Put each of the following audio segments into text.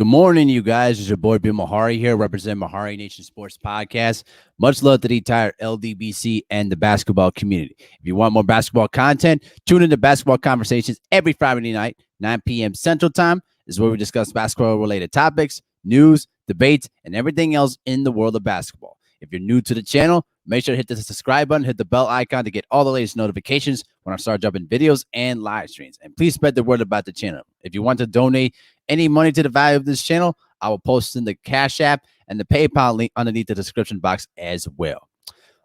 Good morning, you guys. It's your boy Bill Mahari here, representing Mahari Nation Sports Podcast. Much love to the entire LDBC and the basketball community. If you want more basketball content, tune into Basketball Conversations every Friday night, 9 p.m. Central Time. This is where we discuss basketball-related topics, news, debates, and everything else in the world of basketball. If you're new to the channel, make sure to hit the subscribe button, hit the bell icon to get all the latest notifications when I start dropping videos and live streams. And please spread the word about the channel. If you want to donate any money to the value of this channel, I will post in the Cash App and the PayPal link underneath the description box as well.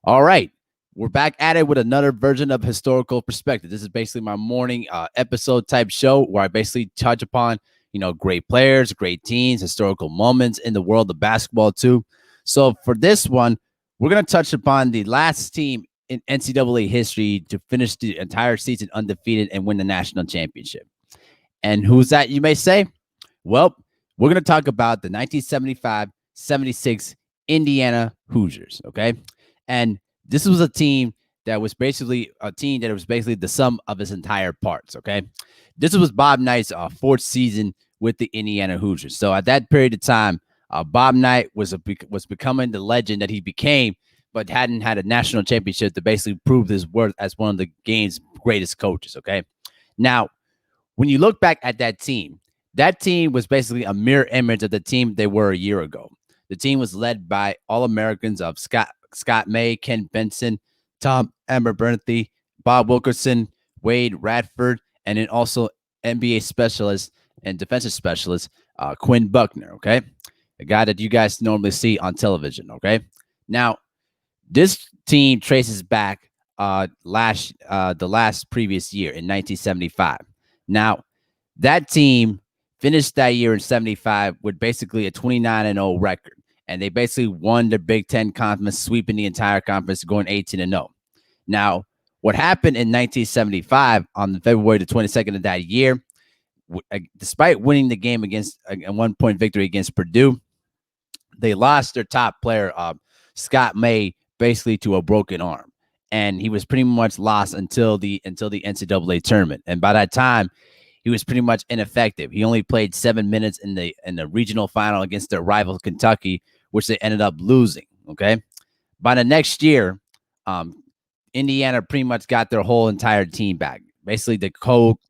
All right. We're back at it with another version of Historical Perspective. This is basically my morning episode type show where I basically touch upon, great players, great teams, historical moments in the world of basketball too. So for this one, we're going to touch upon the last team in NCAA history to finish the entire season undefeated and win the national championship. And who's that, you may say? Well, we're going to talk about the 1975-76 Indiana Hoosiers, okay? And this was a team that was basically the sum of its entire parts, okay? This was Bob Knight's fourth season with the Indiana Hoosiers. So at that period of time, Bob Knight was becoming the legend that he became, but hadn't had a national championship to basically prove his worth as one of the game's greatest coaches, okay? Now, when you look back at that team was basically a mirror image of the team they were a year ago. The team was led by All-Americans of Scott May, Ken Benson, Tom Abernethy, Bob Wilkerson, Wade Radford, and then also NBA specialist and defensive specialist Quinn Buckner, okay? A guy that you guys normally see on television, okay? Now, this team traces back the last previous year in 1975. Now, that team finished that year in 75 with basically a 29-0 record, and they basically won the Big Ten Conference, sweeping the entire conference, going 18-0. Now, what happened in 1975 on February the 22nd of that year, despite winning the game against a 1-point victory against Purdue, they lost their top player, Scott May, basically to a broken arm, and he was pretty much lost until the NCAA tournament. And by that time, he was pretty much ineffective. He only played 7 minutes in the regional final against their rival Kentucky, which they ended up losing. Okay, by the next year, Indiana pretty much got their whole entire team back. Basically, the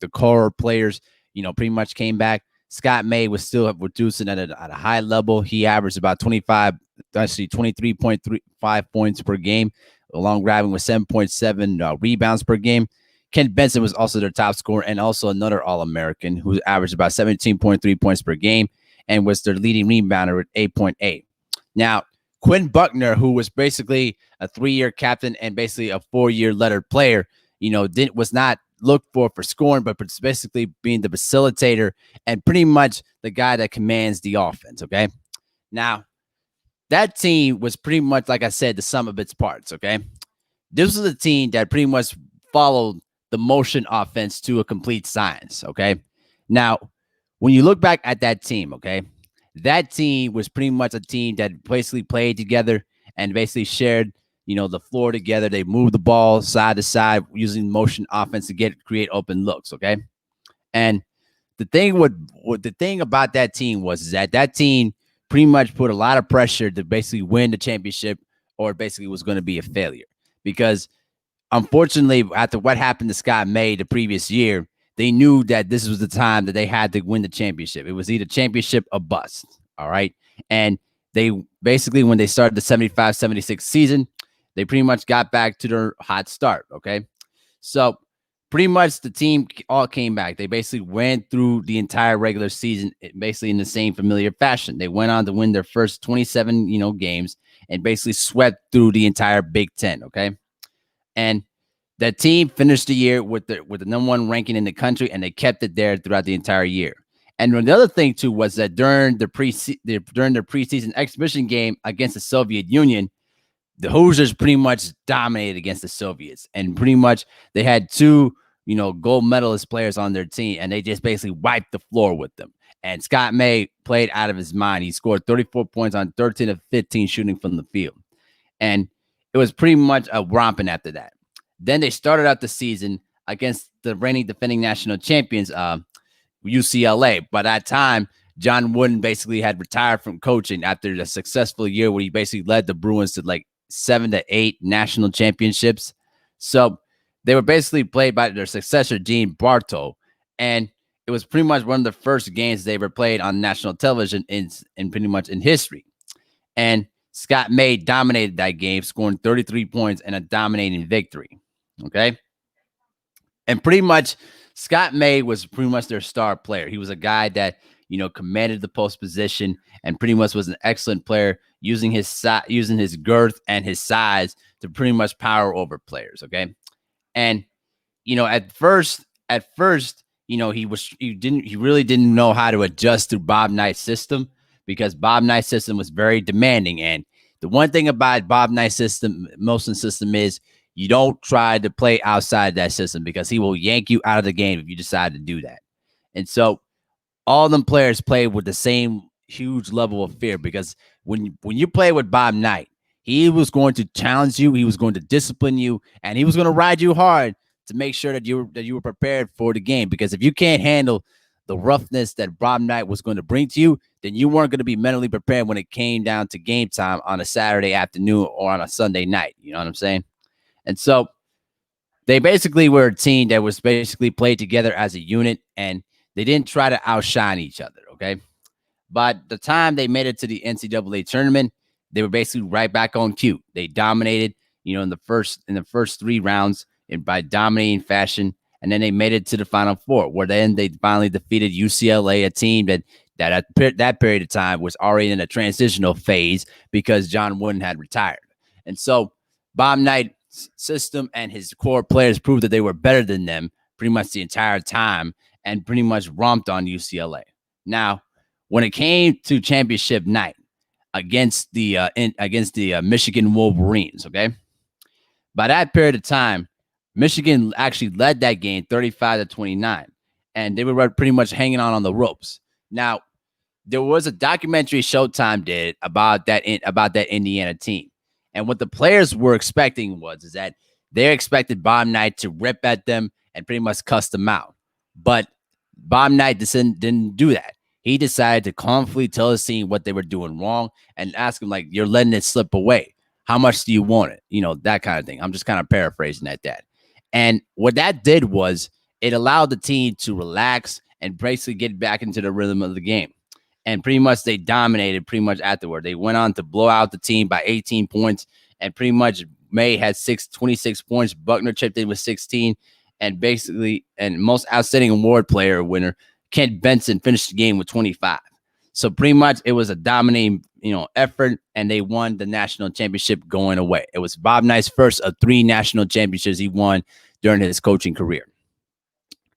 core players, pretty much came back. Scott May was still reducing at a high level. He averaged about 23.35 points per game, along grabbing with 7.7 rebounds per game. Ken Benson was also their top scorer, and also another All-American who averaged about 17.3 points per game and was their leading rebounder at 8.8. Now, Quinn Buckner, who was basically a 3-year captain and basically a 4-year lettered player, was not looked for scoring, but basically being the facilitator and pretty much the guy that commands the offense, okay? Now, that team was pretty much, like I said, the sum of its parts, okay? This was a team that pretty much followed the motion offense to a complete science, okay? Now, when you look back at that team, okay, that team was pretty much a team that basically played together and basically shared, the floor together. They moved the ball side to side using motion offense to create open looks, okay? And the thing about that team was that team pretty much put a lot of pressure to basically win the championship, or basically was going to be a failure, because unfortunately, after what happened to Scott May the previous year, they knew that this was the time that they had to win the championship. It was either championship or bust, all right? And they basically, when they started the 75-76 season, they pretty much got back to their hot start, okay? So pretty much the team all came back. They basically went through the entire regular season basically in the same familiar fashion. They went on to win their first 27, games, and basically swept through the entire Big Ten, okay? And that team finished the year with the number 1 ranking in the country, and they kept it there throughout the entire year. And the other thing too was that during their preseason exhibition game against the Soviet Union, the Hoosiers pretty much dominated against the Soviets, and pretty much they had 2 gold medalist players on their team, and they just basically wiped the floor with them. And Scott May played out of his mind. He scored 34 points on 13 of 15 shooting from the field, and it was pretty much a romping after that. Then they started out the season against the reigning defending national champions, UCLA. By that time, John Wooden basically had retired from coaching after a successful year where he basically led the Bruins to like 7 to 8 national championships. So they were basically played by their successor, Gene Bartow. And it was pretty much one of the first games they ever played on national television in pretty much in history. And Scott May dominated that game, scoring 33 points and a dominating victory. Okay. And pretty much Scott May was pretty much their star player. He was a guy that, commanded the post position and pretty much was an excellent player using his girth and his size to pretty much power over players. Okay. And, at first, he really didn't know how to adjust to Bob Knight's system because Bob Knight's system was very demanding. And the one thing about Bob Knight's motion system is you don't try to play outside that system because he will yank you out of the game if you decide to do that. And so all them players play with the same huge level of fear because when you play with Bob Knight, he was going to challenge you, he was going to discipline you, and he was going to ride you hard to make sure that you were prepared for the game. Because if you can't handle the roughness that Bob Knight was going to bring to you, then you weren't going to be mentally prepared when it came down to game time on a Saturday afternoon or on a Sunday night. You know what I'm saying? And so they basically were a team that was basically played together as a unit, and they didn't try to outshine each other, okay? But the time they made it to the NCAA tournament, they were basically right back on cue. They dominated, in the first 3 rounds by dominating fashion, and then they made it to the Final Four, where then they finally defeated UCLA, a team that at that period of time was already in a transitional phase because John Wooden had retired. And so Bob Knight's system and his core players proved that they were better than them pretty much the entire time and pretty much romped on UCLA. Now, when it came to championship night against the Michigan Wolverines, okay, by that period of time, Michigan actually led that game 35-29, and they were pretty much hanging on the ropes. Now, there was a documentary Showtime did about that Indiana team, and what the players were expecting is that they expected Bob Knight to rip at them and pretty much cuss them out, but Bob Knight didn't do that. He decided to calmly tell his team what they were doing wrong and ask them, like, you're letting it slip away. How much do you want it? That kind of thing. I'm just kind of paraphrasing that. And what that did was it allowed the team to relax and basically get back into the rhythm of the game. And pretty much they dominated pretty much afterward. They went on to blow out the team by 18 points. And pretty much May had 26 points. Buckner chipped in with 16. And basically, and most outstanding award player winner, Quinn Benson, finished the game with 25. So pretty much it was a dominating, effort, and they won the national championship going away. It was Bob Knight's first of 3 national championships he won during his coaching career.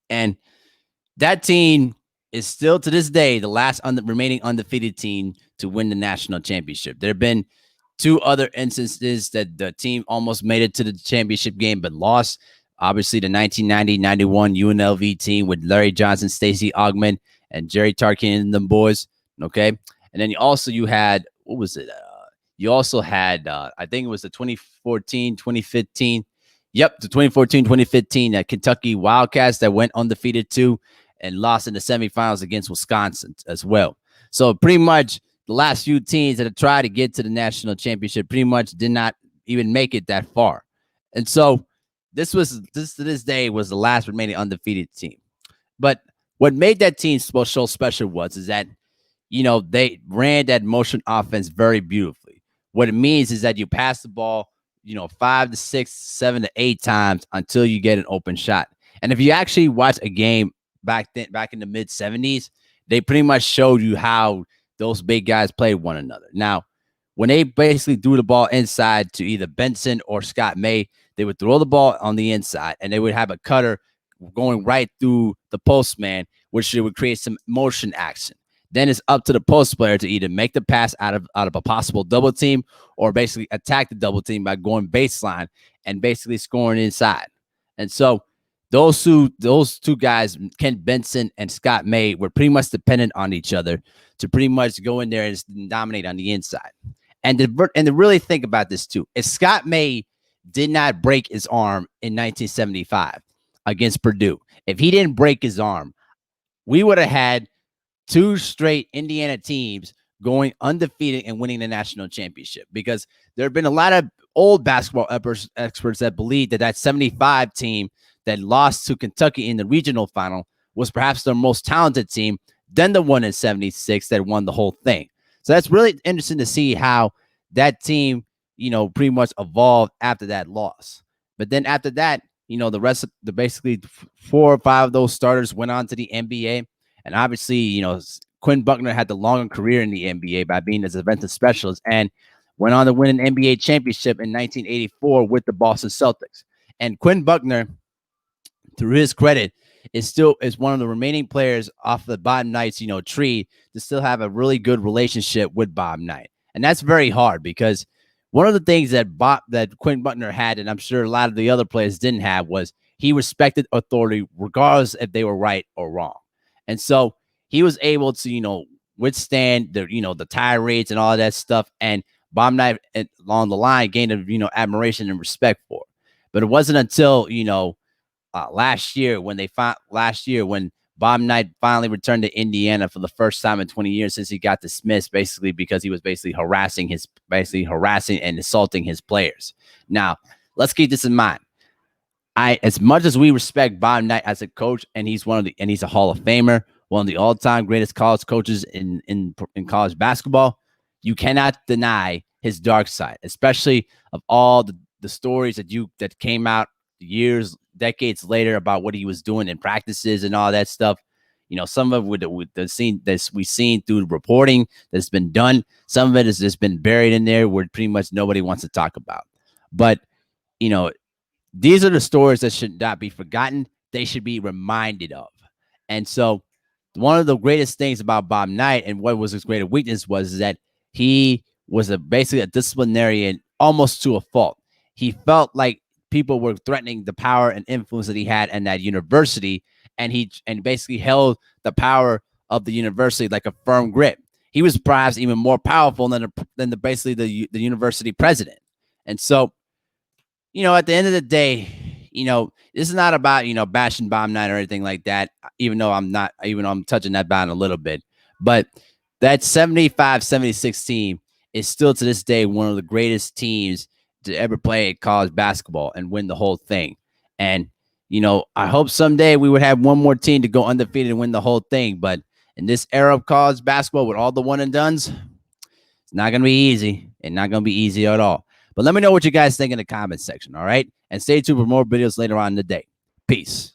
And that team is still to this day the last remaining undefeated team to win the national championship. There have been 2 other instances that the team almost made it to the championship game but lost. Obviously, the 1990-91 UNLV team with Larry Johnson, Stacey Augmon, and Jerry Tarkin and them boys. Okay, and then you had what was it? You also had I think it was the 2014, 2015. Yep, the 2014-2015 Kentucky Wildcats that went undefeated too and lost in the semifinals against Wisconsin as well. So pretty much the last few teams that have tried to get to the national championship pretty much did not even make it that far, and so. This to this day was the last remaining undefeated team. But what made that team so special is that, they ran that motion offense very beautifully. What it means is that you pass the ball, 5 to 6, 7 to 8 times until you get an open shot. And if you actually watch a game back in the mid 70s, they pretty much showed you how those big guys played one another. Now, when they basically threw the ball inside to either Benson or Scott May, they would throw the ball on the inside, and they would have a cutter going right through the postman, which would create some motion action. Then it's up to the post player to either make the pass out of a possible double team or basically attack the double team by going baseline and basically scoring inside. And so those two guys, Quinn Benson and Scott May, were pretty much dependent on each other to pretty much go in there and dominate on the inside. And to really think about this too, if Scott May did not break his arm in 1975 against Purdue, if he didn't break his arm, we would have had 2 straight Indiana teams going undefeated and winning the national championship, because there have been a lot of old basketball experts that believe that that 75 team that lost to Kentucky in the regional final was perhaps their most talented team, then the one in 76 that won the whole thing. So that's really interesting to see how that team, pretty much evolved after that loss. But then after that, the rest of the basically 4 or 5 of those starters went on to the NBA. And obviously, Quinn Buckner had the longer career in the NBA by being a defensive specialist and went on to win an NBA championship in 1984 with the Boston Celtics. And Quinn Buckner, to his credit, is one of the remaining players off the Bob Knight's, tree to still have a really good relationship with Bob Knight. And that's very hard, because one of the things that Quinn Buckner had, and I'm sure a lot of the other players didn't have, was he respected authority regardless if they were right or wrong. And so he was able to, withstand the tirades and all of that stuff. And Bob Knight along the line gained admiration and respect for it. But it wasn't until, last year when Bob Knight finally returned to Indiana for the first time in 20 years since he got dismissed, basically because he was harassing and insulting his players. Now, let's keep this in mind. As much as we respect Bob Knight as a coach, and he's he's a Hall of Famer, one of the all-time greatest college coaches in college basketball, you cannot deny his dark side, especially of all the stories that came out decades later about what he was doing in practices and all that stuff. Some of it with the scene that we've seen through the reporting that's been done. Some of it has just been buried in there where pretty much nobody wants to talk about. But, these are the stories that should not be forgotten. They should be reminded of. And so one of the greatest things about Bob Knight, and what was his greatest weakness, was that he was basically a disciplinarian almost to a fault. He felt like people were threatening the power and influence that he had in that university, and he basically held the power of the university like a firm grip. He was perhaps even more powerful than the university president. And so, at the end of the day, this is not about, bashing Bob Knight or anything like that, even though I'm touching that button a little bit. But that 75-76 team is still to this day one of the greatest teams to ever play college basketball and win the whole thing. And, I hope someday we would have one more team to go undefeated and win the whole thing. But in this era of college basketball with all the one and dones, it's not going to be easy, and not going to be easy at all. But let me know what you guys think in the comments section, all right? And stay tuned for more videos later on in the day. Peace.